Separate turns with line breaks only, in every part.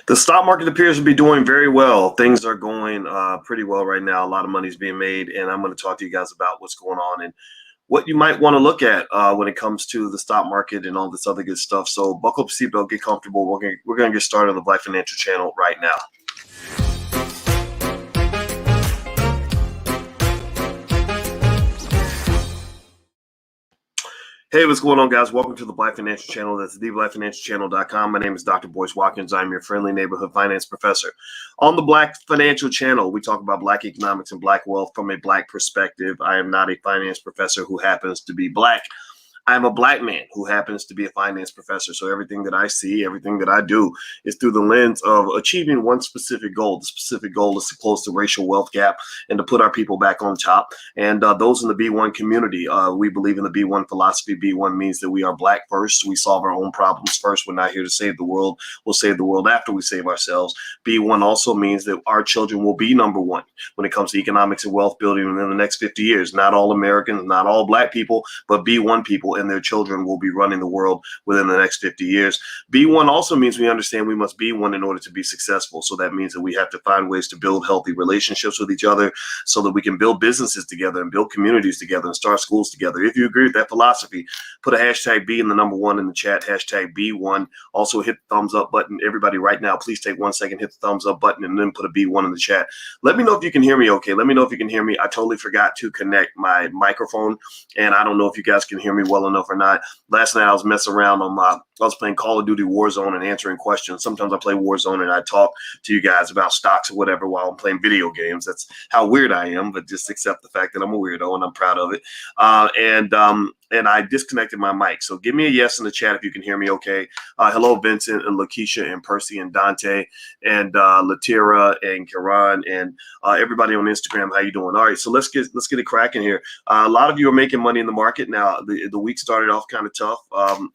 The stock market appears to be doing very well. Things are going pretty well right now. A lot of money is being made, and I'm going to talk to you guys about what's going on and what you might want to look at when it comes to the stock market and all this other good stuff. So buckle up, seatbelt, get comfortable. We're going to get started on the Black Financial Channel right now. Hey, what's going on, guys? Welcome to the Black Financial Channel. That's theblackfinancialchannel.com. My name is Dr. Boyce Watkins. I'm your friendly neighborhood finance professor. On the Black Financial Channel, we talk about Black economics and Black wealth from a Black perspective. I am not a finance professor who happens to be Black. I'm a Black man who happens to be a finance professor. So everything that I see, everything that I do is through the lens of achieving one specific goal. The specific goal is to close the racial wealth gap and to put our people back on top. And those in the B1 community, we believe in the B1 philosophy. B1 means that we are Black first. We solve our own problems first. We're not here to save the world. We'll save the world after we save ourselves. B1 also means that our children will be number one when it comes to economics and wealth building within the next 50 years. Not all Americans, not all Black people, but B1 people and their children will be running the world within the next 50 years. B1 also means we understand we must be one in order to be successful. So that means that we have to find ways to build healthy relationships with each other so that we can build businesses together and build communities together and start schools together. If you agree with that philosophy, put a hashtag B in the number one in the chat, hashtag B1. Also hit the thumbs up button. Everybody right now, please take 1 second, hit the thumbs up button and then put a B1 in the chat. Let me know if you can hear me okay. Let me know if you can hear me. I totally forgot to connect my microphone and I don't know if you guys can hear me well enough or not. Last night I was messing around on I was playing Call of Duty Warzone and answering questions. Sometimes I play Warzone and I talk to you guys about stocks or whatever while I'm playing video games. That's how weird I am, but just accept the fact that I'm a weirdo and I'm proud of it. And I disconnected my mic. So give me a yes in the chat if you can hear me okay. Hello, Vincent and Lakeisha and Percy and Dante and Latira and Karan and everybody on Instagram. How you doing? All right, so let's get it cracking here. A lot of you are making money in the market now. The week started off kind of tough,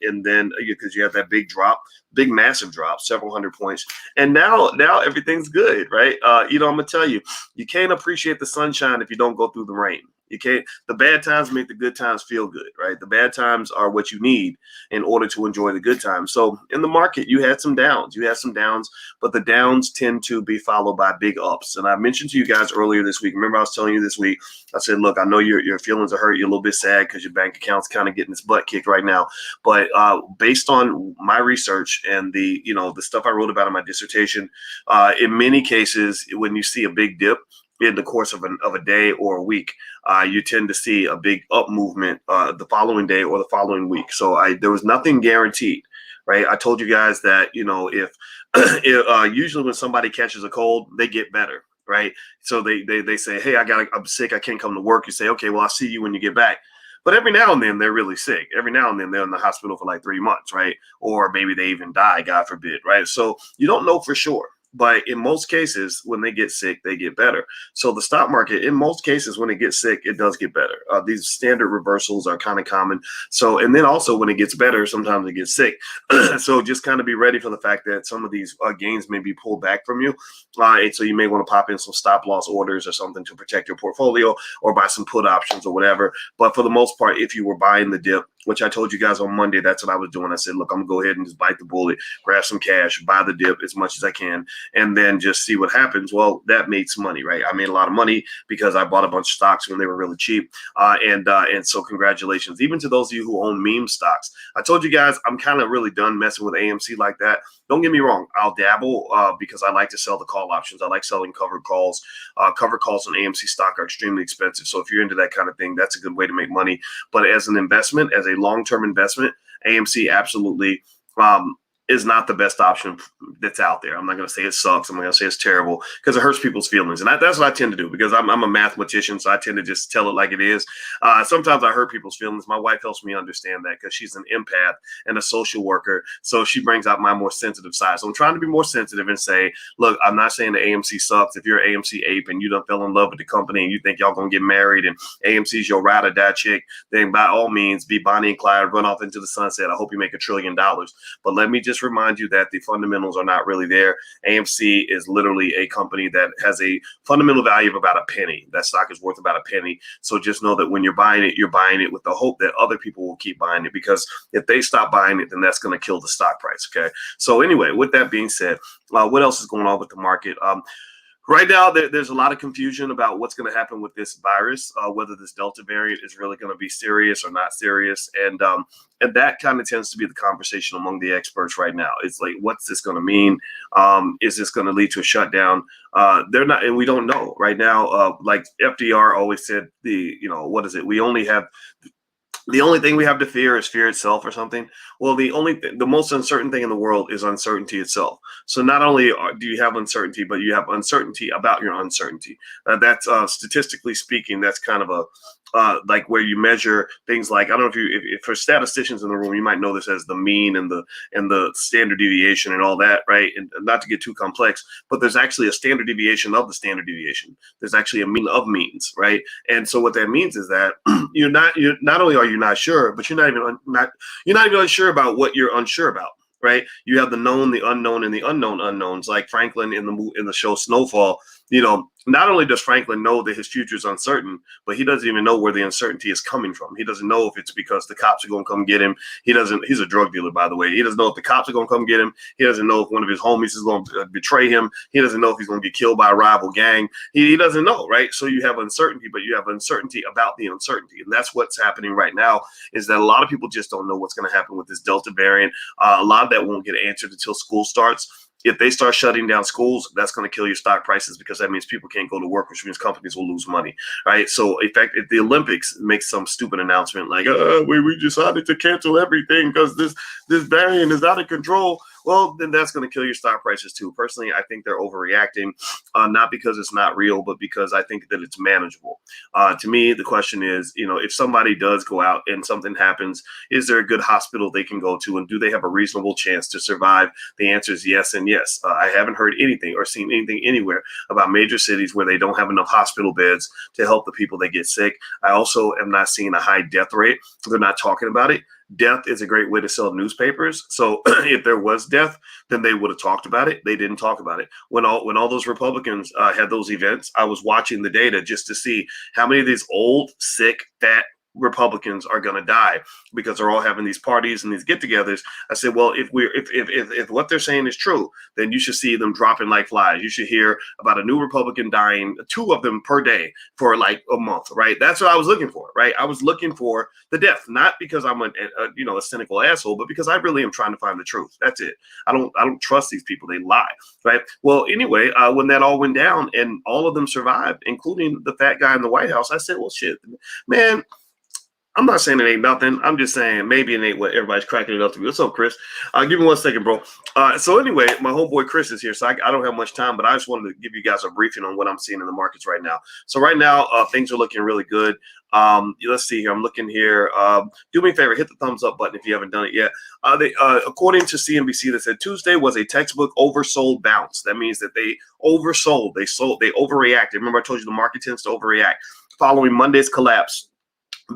and then because you had that big drop, big massive drop, several hundred points, and now everything's good, right? I'm gonna tell you, you can't appreciate the sunshine if you don't go through the rain. You can't. The bad times make the good times feel good, right? The bad times are what you need in order to enjoy the good times. So in the market, you had some downs. But the downs tend to be followed by big ups. And I mentioned to you guys earlier this week. Remember, I was telling you this week. I said, look, I know your feelings are hurt. You're a little bit sad because your bank account's kind of getting its butt kicked right now. But based on my research and the stuff I wrote about in my dissertation, in many cases, when you see a big dip in the course of a day or a week, you tend to see a big up movement the following day or the following week. So there was nothing guaranteed, right? I told you guys that, if usually when somebody catches a cold, they get better, right? So they say, hey, I'm sick, I can't come to work. You say, okay, well, I'll see you when you get back. But every now and then they're really sick. Every now and then they're in the hospital for like 3 months, right? Or maybe they even die, God forbid, right? So you don't know for sure. But in most cases, when they get sick, they get better. So the stock market, in most cases, when it gets sick, it does get better. These standard reversals are kind of common. So, and then also when it gets better, sometimes it gets sick. So just kind of be ready for the fact that some of these gains may be pulled back from you. And so you may want to pop in some stop loss orders or something to protect your portfolio or buy some put options or whatever. But for the most part, if you were buying the dip, which I told you guys on Monday, that's what I was doing. I said, look, I'm going to go ahead and just bite the bullet, grab some cash, buy the dip as much as I can, and then just see what happens. Well, that made some money, right? I made a lot of money because I bought a bunch of stocks when they were really cheap. And so congratulations. Even to those of you who own meme stocks. I told you guys, I'm kind of really done messing with AMC like that. Don't get me wrong. I'll dabble because I like to sell the call options. I like selling covered calls. Covered calls on AMC stock are extremely expensive. So if you're into that kind of thing, that's a good way to make money. But as an investment, as a long-term investment, AMC absolutely is not the best option that's out there. I'm not going to say it sucks. I'm not going to say it's terrible because it hurts people's feelings. And that's what I tend to do because I'm a mathematician. So I tend to just tell it like it is. Sometimes I hurt people's feelings. My wife helps me understand that because she's an empath and a social worker. So she brings out my more sensitive side. So I'm trying to be more sensitive and say, look, I'm not saying the AMC sucks. If you're an AMC ape and you done fell in love with the company and you think y'all going to get married and AMC's your ride or die chick, then by all means be Bonnie and Clyde, run off into the sunset. I hope you make $1 trillion. But let me just just remind you that the fundamentals are not really there. AMC is literally a company that has a fundamental value of about a penny. That stock is worth about a penny. So just know that when you're buying it with the hope that other people will keep buying it, because if they stop buying it, then that's going to kill the stock price. Okay. So anyway, with that being said, what else is going on with the market? Right now, there's a lot of confusion about what's going to happen with this virus, whether this Delta variant is really going to be serious or not serious, and that kind of tends to be the conversation among the experts right now. It's like, what's this going to mean? Is this going to lead to a shutdown? They're not, and we don't know right now. Like FDR always said, what is it? The only thing we have to fear is fear itself, or something. Well, the most uncertain thing in the world is uncertainty itself. So not only do you have uncertainty, but you have uncertainty about your uncertainty. That's statistically speaking, that's kind of a like where you measure things like, I don't know if for statisticians in the room, you might know this as the mean and the standard deviation and all that, right? And not to get too complex, but there's actually a standard deviation of the standard deviation. There's actually a mean of means, right? And so what that means is that you're not only are you not sure, but you're not even unsure about what you're unsure about. Right? You have the known, the unknown, and the unknown unknowns. Like Franklin in the show Snowfall. Not only does Franklin know that his future is uncertain, but he doesn't even know where the uncertainty is coming from. He doesn't know if it's because the cops are going to come get him. He's a drug dealer, by the way. He doesn't know if the cops are going to come get him. He doesn't know if one of his homies is going to betray him. He doesn't know if he's going to get killed by a rival gang. He doesn't know, right? So you have uncertainty, but you have uncertainty about the uncertainty. And that's what's happening right now, is that a lot of people just don't know what's going to happen with this Delta variant. A lot of that won't get answered until school starts. If they start shutting down schools, that's going to kill your stock prices, because that means people can't go to work, which means companies will lose money, right? So, in fact, if the Olympics makes some stupid announcement like, we decided to cancel everything because this variant is out of control, well, then that's going to kill your stock prices too. Personally, I think they're overreacting, not because it's not real, but because I think that it's manageable. To me, the question is, if somebody does go out and something happens, is there a good hospital they can go to, and do they have a reasonable chance to survive? The answer is yes and yes. I haven't heard anything or seen anything anywhere about major cities where they don't have enough hospital beds to help the people that get sick. I also am not seeing a high death rate. They're not talking about it. Death is a great way to sell newspapers. So if there was death, then they would have talked about it. They didn't talk about it. When all those Republicans had those events, I was watching the data just to see how many of these old, sick, fat Republicans are going to die because they're all having these parties and these get-togethers. I said, well, if what they're saying is true, then you should see them dropping like flies. You should hear about a new Republican dying, 2 of them per day for like a month, right? That's what I was looking for, right? I was looking for the death, not because I'm a cynical asshole, but because I really am trying to find the truth. That's it. I don't trust these people. They lie, right? Well, anyway, when that all went down and all of them survived, including the fat guy in the White House, I said, well, shit, man. I'm not saying it ain't nothing. I'm just saying maybe it ain't what everybody's cracking it up to be. What's up, Chris? Give me 1 second, bro. So anyway, my homeboy Chris is here, so I don't have much time, but I just wanted to give you guys a briefing on what I'm seeing in the markets right now. So right now, things are looking really good. Let's see here. I'm looking here. Do me a favor, hit the thumbs up button if you haven't done it yet. According to CNBC, they said Tuesday was a textbook oversold bounce. That means that they oversold. They overreacted. Remember, I told you the market tends to overreact following Monday's collapse.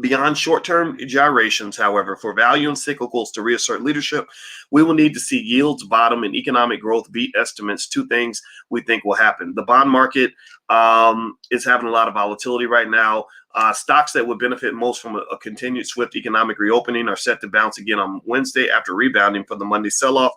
Beyond short-term gyrations, however, for value and cyclicals to reassert leadership, we will need to see yields bottom and economic growth beat estimates. 2 things we think will happen. The bond market is having a lot of volatility right now. Stocks that would benefit most from a continued swift economic reopening are set to bounce again on Wednesday after rebounding from the Monday sell-off.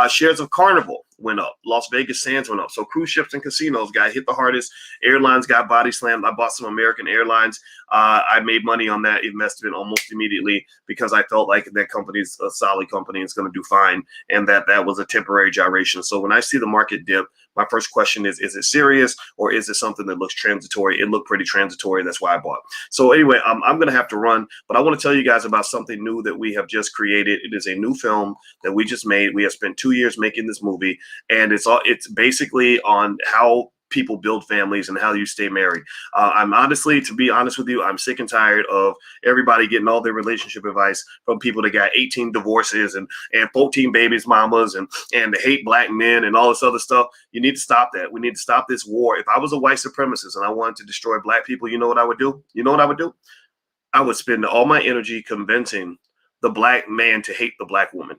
Shares of Carnival went up. Las Vegas Sands went up. So cruise ships and casinos got hit the hardest. Airlines got body slammed. I bought some American Airlines. I made money on that investment almost immediately because I felt like that company's a solid company and it's going to do fine, and that was a temporary gyration. So when I see the market dip, my first question is it serious or is it something that looks transitory? It looked pretty transitory. That's why I bought. So anyway, I'm going to have to run, but I want to tell you guys about something new that we have just created. It is a new film that we just made. We have spent 2 years making this movie, and it's basically on how people build families and how you stay married. To be honest with you, I'm sick and tired of everybody getting all their relationship advice from people that got 18 divorces and 14 babies mamas and they hate black men and all this other stuff. You need to stop that. We need to stop this war. If I was a white supremacist and I wanted to destroy black people, you know what I would do? You know what I would do? I would spend all my energy convincing the black man to hate the black woman.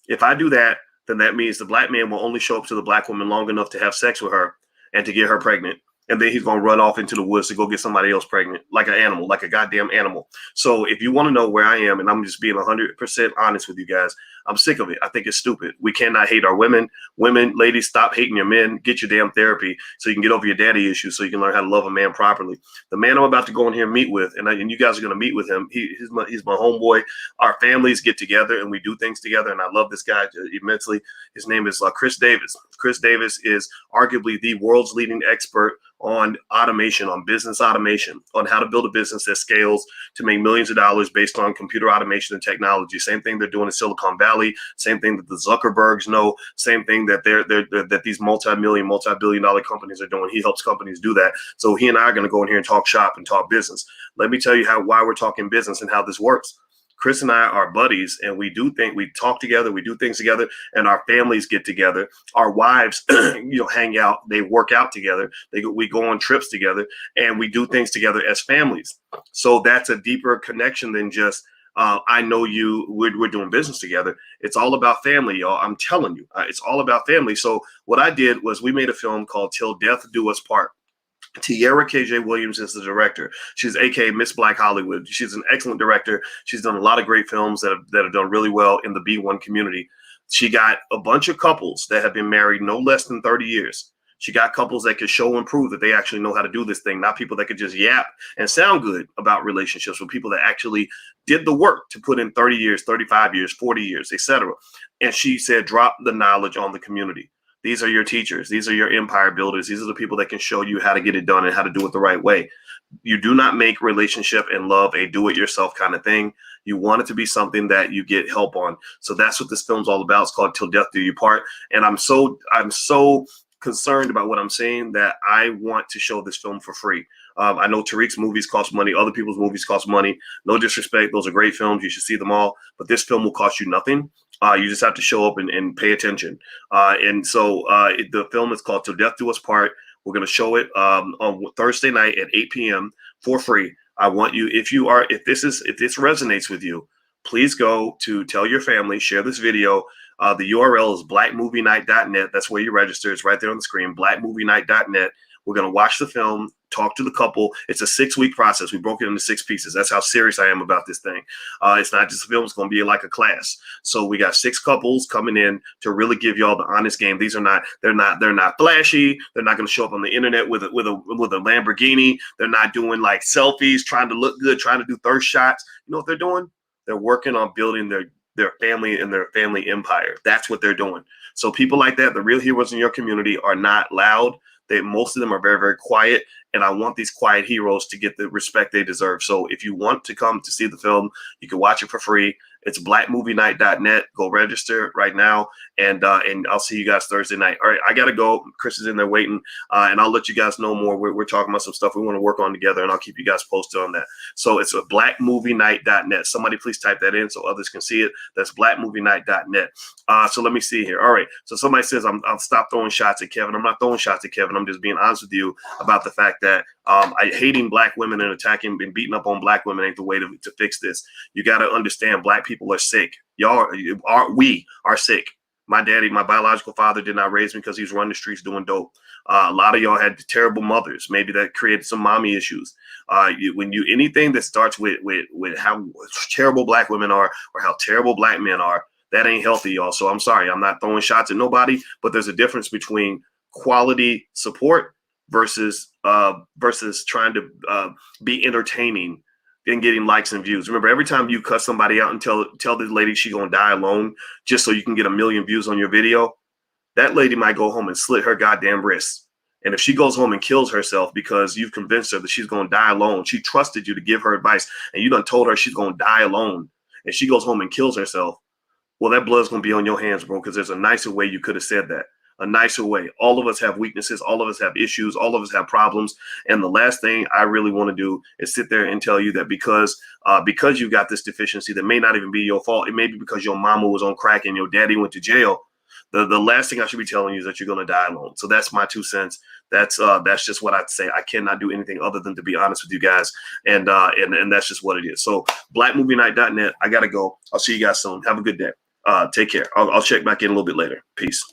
If I do that, then that means the black man will only show up to the black woman long enough to have sex with her and to get her pregnant. And then he's going to run off into the woods to go get somebody else pregnant, like an animal, like a goddamn animal. So if you want to know where I am, and I'm just being 100% honest with you guys, I'm sick of it. I think it's stupid. We cannot hate our women. Women, ladies, stop hating your men. Get your damn therapy so you can get over your daddy issues, so you can learn how to love a man properly. The man I'm about to go in here and meet with, and you guys are going to meet with him. He's my homeboy. Our families get together and we do things together, and I love this guy immensely. His name is Chris Davis. Chris Davis is arguably the world's leading expert on automation, on business automation, on how to build a business that scales to make millions of dollars based on computer automation and technology. Same thing they're doing in Silicon Valley. Same thing that the Zuckerbergs know. Same thing that that these multi-billion-dollar companies are doing. He helps companies do that. So he and I are going to go in here and talk shop and talk business. Let me tell you why we're talking business and how this works. Chris and I are buddies, and we talk together, we do things together, and our families get together. Our wives, hang out, they work out together, we go on trips together, and we do things together as families. So that's a deeper connection than just I know you, we're doing business together. It's all about family, y'all. I'm telling you, it's all about family. So what I did was we made a film called Till Death Do Us Part. Tiara KJ Williams is the director. She's aka Miss Black Hollywood. She's an excellent director. She's done a lot of great films that have done really well in the B1 community. She got a bunch of couples that have been married no less than 30 years. She got couples that could show and prove that they actually know how to do this thing, not people that could just yap and sound good about relationships, with people that actually did the work to put in 30 years, 35 years, 40 years, etc. And she said, drop the knowledge on the community. These are your teachers. These are your empire builders. These are the people that can show you how to get it done and how to do it the right way. You do not make relationship and love a do-it-yourself kind of thing. You want it to be something that you get help on. So that's what this film's all about. It's called Till Death Do You Part. And I'm so concerned about what I'm saying that I want to show this film for free. I know Tariq's movies cost money. Other people's movies cost money. No disrespect. Those are great films. You should see them all. But this film will cost you nothing. You just have to show up and pay attention. And so the film is called Till Death Do Us Part. We're going to show it on Thursday night at 8 p.m. for free. I want you, if this resonates with you, please go to tell your family, share this video. The URL is blackmovienight.net. That's where you register. It's right there on the screen, blackmovienight.net. We're going to watch the film, talk to the couple. It's a 6-week process. We broke it into 6 pieces. That's how serious I am about this thing. It's not just a film. It's going to be like a class. So we got 6 couples coming in to really give y'all the honest game. These are not, they're not flashy. They're not going to show up on the internet with a Lamborghini. They're not doing like selfies, trying to look good, trying to do thirst shots. You know what they're doing? They're working on building their family and their family empire. That's what they're doing. So people like that, the real heroes in your community, are not loud. Most of them are very, very quiet, and I want these quiet heroes to get the respect they deserve. So if you want to come to see the film, you can watch it for free. It's blackmovienight.net. Go register right now, and I'll see you guys Thursday night. All right, I gotta go. Chris is in there waiting, and I'll let you guys know more. We're talking about some stuff we want to work on together, and I'll keep you guys posted on that. So it's blackmovienight.net. Somebody please type that in so others can see it. That's blackmovienight.net. So let me see here. All right. So somebody says I'll stop throwing shots at Kevin. I'm not throwing shots at Kevin. I'm just being honest with you about the fact that hating black women and attacking and beating up on black women ain't the way to fix this. You got to understand, black people are sick. We are sick. My daddy, my biological father, did not raise me because he was running the streets doing dope. A lot of y'all had terrible mothers. Maybe that created some mommy issues. Anything that starts with how terrible black women are or how terrible black men are, that ain't healthy, y'all. So I'm sorry. I'm not throwing shots at nobody, but there's a difference between quality support versus trying to be entertaining and getting likes and views. Remember, every time you cut somebody out and tell this lady she gonna die alone just so you can get 1 million views on your video, that lady might go home and slit her goddamn wrists. And if she goes home and kills herself because you've convinced her that she's gonna die alone, she trusted you to give her advice, and you done told her she's gonna die alone, and she goes home and kills herself, well, that blood's gonna be on your hands, bro, because there's a nicer way you could have said that. A nicer way. All of us have weaknesses. All of us have issues. All of us have problems. And the last thing I really want to do is sit there and tell you that because you got this deficiency that may not even be your fault. It may be because your mama was on crack and your daddy went to jail. The last thing I should be telling you is that you're going to die alone. So that's my 2 cents. That's just what I'd say. I cannot do anything other than to be honest with you guys. And that's just what it is. So blackmovienight.net. I got to go. I'll see you guys soon. Have a good day. Take care. I'll check back in a little bit later. Peace.